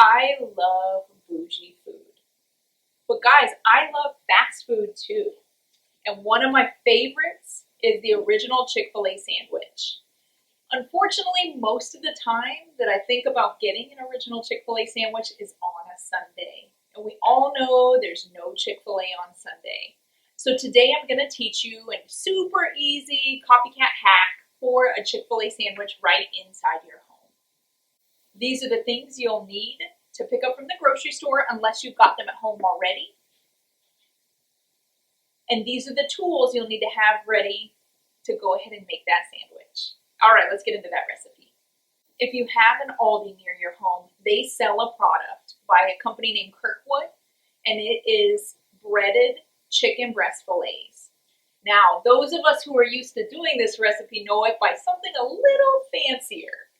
I love bougie food. But guys, I love fast food too. And one of my favorites is the original Chick-fil-A sandwich. Unfortunately, most of the time that I think about getting an original Chick-fil-A sandwich is on a Sunday. And we all know there's no Chick-fil-A on Sunday. So today I'm going to teach you a super easy copycat hack for a Chick-fil-A sandwich right inside your home. These are the things you'll need to pick up from the grocery store unless you've got them at home already. And these are the tools you'll need to have ready to go ahead and make that sandwich. All right, let's get into that recipe. If you have an Aldi near your home, they sell a product by a company named Kirkwood, and it is breaded chicken breast fillets. Now, those of us who are used to doing this recipe know it by something a little fancier.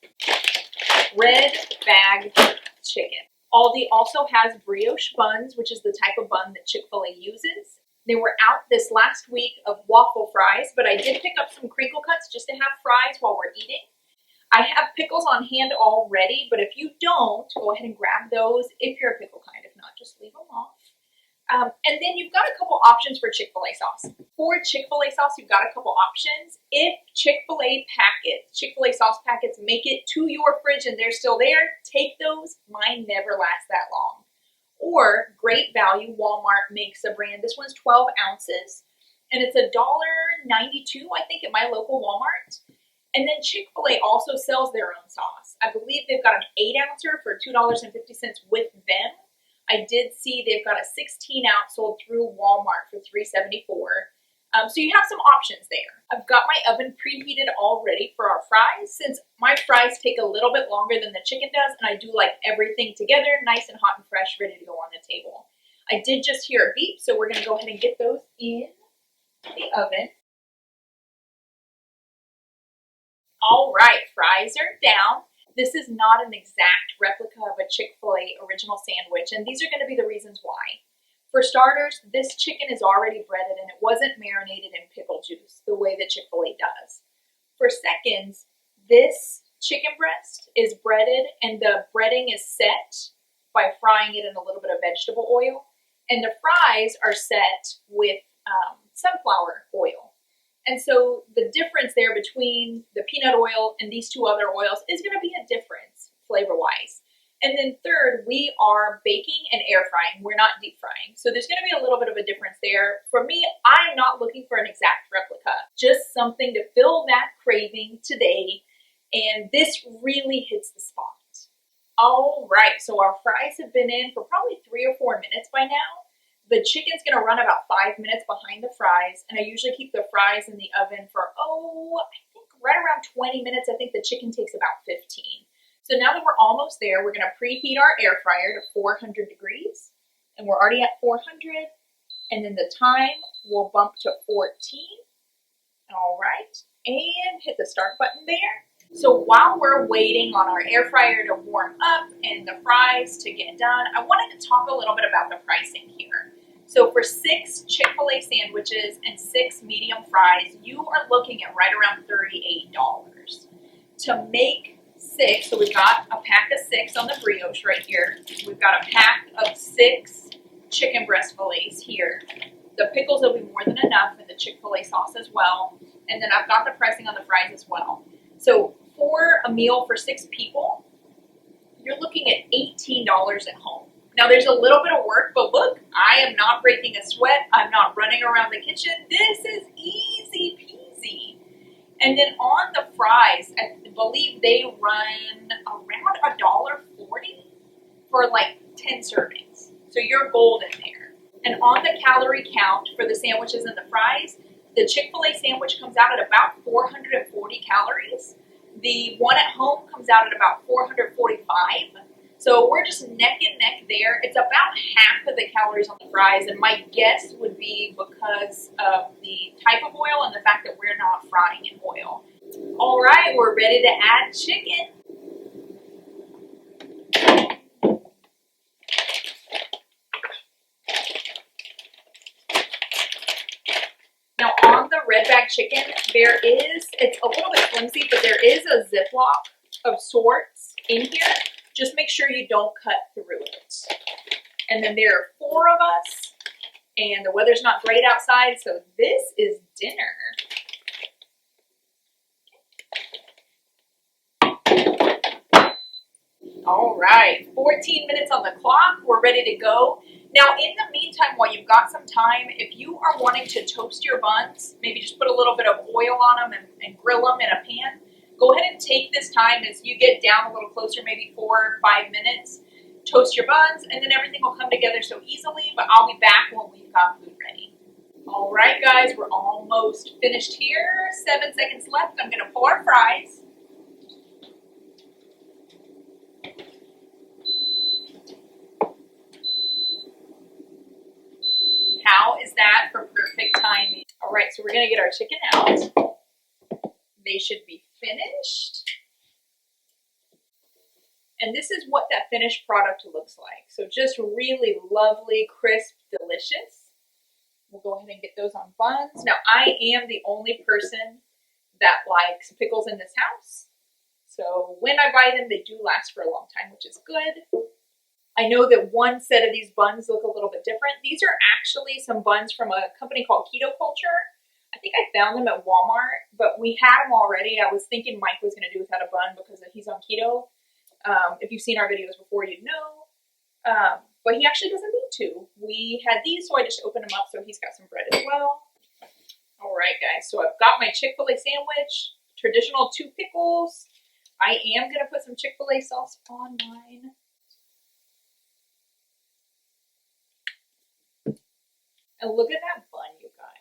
Red bag chicken. Aldi also has brioche buns, which is the type of bun that Chick-fil-A uses. They were out this last week of waffle fries, but I did pick up some crinkle cuts just to have fries while we're eating. I have pickles on hand already, but if you don't, go ahead and grab those if you're a pickle kind. If not, just leave them off. And then you've got a couple options for Chick-fil-A sauce. For Chick-fil-A sauce, you've got a couple options. If Chick-fil-A sauce packets make it to your fridge and they're still there, take those. Mine never last that long. Or Great Value, Walmart makes a brand. This one's 12 ounces, and it's $1.92, I think, at my local Walmart. And then Chick-fil-A also sells their own sauce. I believe they've got an 8-ouncer for $2.50 with them. I did see they've got a 16-ounce sold through Walmart for $3.74. So you have some options there. I've got my oven preheated already for our fries, since my fries take a little bit longer than the chicken does, and I do like everything together, nice and hot and fresh, ready to go on the table. I did just hear a beep, so we're going to go ahead and get those in the oven. All right, fries are down. This is not an exact replica of a Chick-fil-A original sandwich, and these are going to be the reasons why. For starters, this chicken is already breaded and it wasn't marinated in pickle juice the way that Chick-fil-A does. For seconds, this chicken breast is breaded and the breading is set by frying it in a little bit of vegetable oil, and the fries are set with sunflower oil. And so the difference there between the peanut oil and these two other oils is going to be a difference flavor-wise. And then third, we are baking and air frying. We're not deep frying. So there's going to be a little bit of a difference there. For me, I'm not looking for an exact replica, just something to fill that craving today. And this really hits the spot. All right, so our fries have been in for probably 3 or 4 minutes by now. The chicken's going to run about 5 minutes behind the fries. And I usually keep the fries in the oven for, I think right around 20 minutes. I think the chicken takes about 15. So now that we're almost there, we're going to preheat our air fryer to 400 degrees. And we're already at 400. And then the time will bump to 14. All right. And hit the start button there. So while we're waiting on our air fryer to warm up and the fries to get done, I wanted to talk a little bit about the pricing here. So for 6 Chick-fil-A sandwiches and 6 medium fries, you are looking at right around $38. To make 6, so we've got a pack of 6 on the brioche right here. We've got a pack of 6 chicken breast fillets here. The pickles will be more than enough, and the Chick-fil-A sauce as well. And then I've got the pricing on the fries as well. So for a meal for 6 people, you're looking at $18 at home. Now there's a little bit of work, but look, I am not breaking a sweat. I'm not running around the kitchen. This is easy peasy. And then on the fries, I believe they run around $1.40 for like 10 servings. So you're golden there. And on the calorie count for the sandwiches and the fries, the Chick-fil-A sandwich comes out at about 440 calories. The one at home comes out at about 445. So we're just neck and neck there. It's about half of the calories on the fries, and my guess would be because of the type of oil and the fact that we're not frying in oil. All right, we're ready to add chicken. Now on the red bag chicken, it's a little bit flimsy, but there is a Ziploc of sorts in here Just make sure you don't cut through it. And then there are 4 of us, and the weather's not great outside, so this is dinner. All right, 14 minutes on the clock. We're ready to go. Now, in the meantime, while you've got some time, if you are wanting to toast your buns, maybe just put a little bit of oil on them and grill them in a pan, go ahead and take this time as you get down a little closer, maybe 4 or 5 minutes. Toast your buns, and then everything will come together so easily, but I'll be back when we've got food ready. All right, guys, we're almost finished here. 7 seconds left. I'm going to pull our fries. How is that for perfect timing? All right, so we're going to get our chicken out. They should be finished. And this is what that finished product looks like. So just really lovely, crisp, delicious. We'll go ahead and get those on buns. Now, I am the only person that likes pickles in this house. So when I buy them, they do last for a long time, which is good. I know that one set of these buns look a little bit different. These are actually some buns from a company called Keto Culture. I think I found them at Walmart, but we had them already. I was thinking Mike was going to do without a bun because he's on keto. If you've seen our videos before, you'd know. But he actually doesn't need to. We had these, so I just opened them up so he's got some bread as well. All right, guys. So I've got my Chick-fil-A sandwich, traditional 2 pickles. I am going to put some Chick-fil-A sauce on mine. And look at that bun, you guys.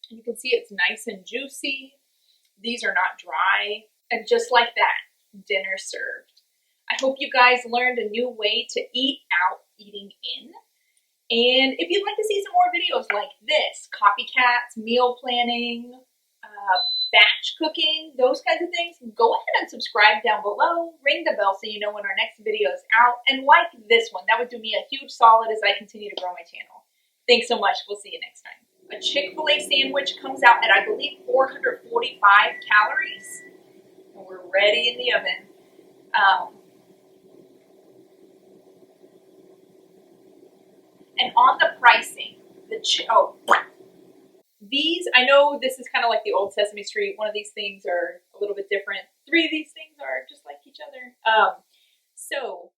You can see it's nice and juicy. These are not dry. And just like that, dinner served. I hope you guys learned a new way to eat out, eating in. And if you'd like to see some more videos like this, copycats, meal planning, batch cooking, those kinds of things, go ahead and subscribe down below. Ring the bell so you know when our next video is out. And like this one. That would do me a huge solid as I continue to grow my channel. Thanks so much. We'll see you next time. A Chick-fil-A sandwich comes out at, I believe, 445 calories. And we're ready in the oven. And on the pricing, these, I know this is kind of like the old Sesame Street. One of these things are a little bit different. 3 of these things are just like each other. So